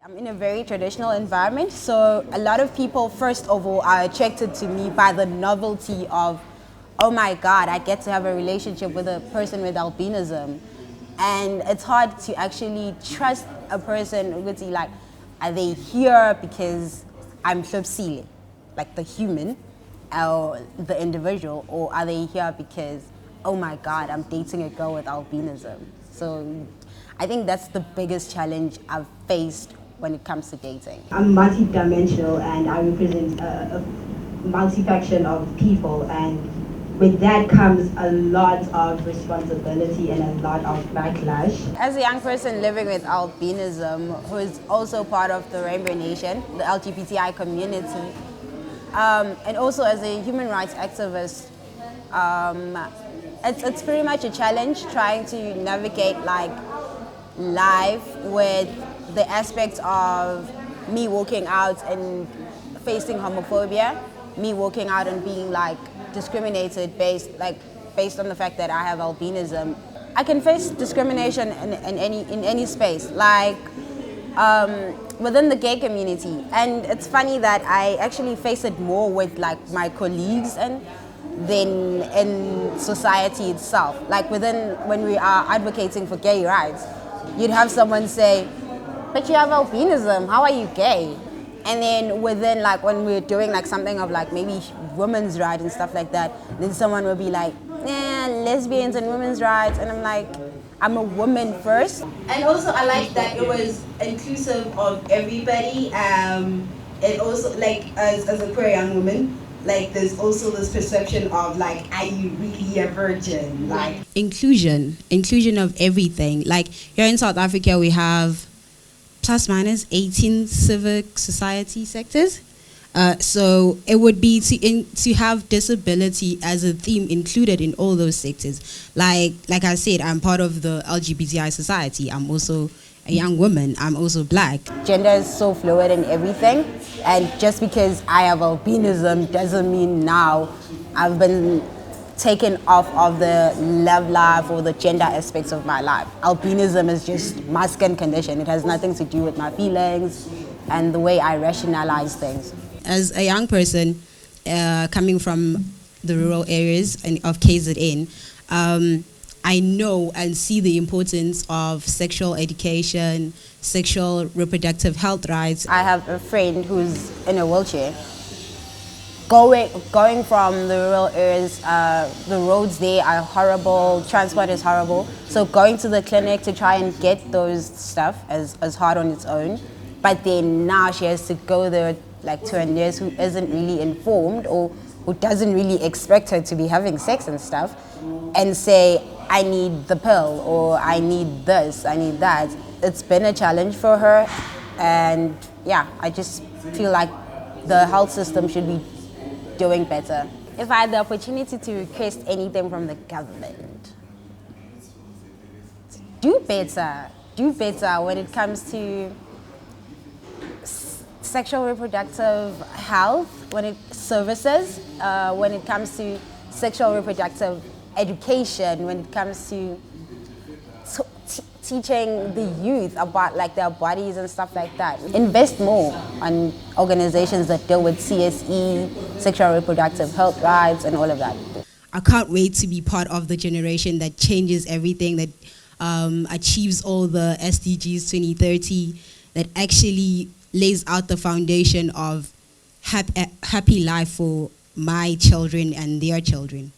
I'm in a very traditional environment, so a lot of people, first of all, are attracted to me by the novelty of, oh my God, I get to have a relationship with a person with albinism. And it's hard to actually trust a person with, like, are they here because I'm Hlobisile, like the human, or the individual, or are they here because, oh my God, I'm dating a girl with albinism? So I think that's the biggest challenge I've faced when it comes to dating. I'm multi-dimensional and I represent a multi-faction of people, and with that comes a lot of responsibility and a lot of backlash. As a young person living with albinism, who is also part of the Rainbow Nation, the LGBTI community, and also as a human rights activist, it's pretty much a challenge trying to navigate like life with the aspects of me walking out and facing homophobia, me walking out and being like discriminated based on the fact that I have albinism. I can face discrimination in any space, like within the gay community, and it's funny that I actually face it more with like my colleagues and than in society itself. Like when we are advocating for gay rights, you'd have someone say, but you have albinism, how are you gay? And then within like when we're doing like something of like maybe women's rights and stuff like that, then someone will be like, lesbians and women's rights, and I'm like, I'm a woman first. And also I like that it was inclusive of everybody, and also like as a queer young woman, like there's also this perception of like, are you really a virgin? Like inclusion of everything. Like here in South Africa we have plus minus 18 civic society sectors. So it would be to have disability as a theme included in all those sectors. Like I said, I'm part of the LGBTI society. I'm also a young woman. I'm also black. Gender is so fluid in everything, and just because I have albinism doesn't mean now I've been taken off of the love life or the gender aspects of my life. Albinism is just my skin condition. It has nothing to do with my feelings and the way I rationalize things. As a young person coming from the rural areas of KZN, I know and see the importance of sexual education, sexual reproductive health rights. I have a friend who's in a wheelchair. Going from the rural areas, the roads there are horrible, transport is horrible. So going to the clinic to try and get those stuff is hard on its own. But then now she has to go there like to a nurse who isn't really informed or who doesn't really expect her to be having sex and stuff, and say, I need the pill, or I need this, I need that. It's been a challenge for her, and yeah, I just feel like the health system should be doing better. If I had the opportunity to request anything from the government, do better when it comes to sexual reproductive health, services, when it comes to sexual reproductive education, when it comes to teaching the youth about like their bodies and stuff like that. Invest more on organizations that deal with CSE, sexual reproductive health rights, and all of that. I can't wait to be part of the generation that changes everything, that achieves all the SDGs 2030, that actually lays out the foundation of happy life for my children and their children.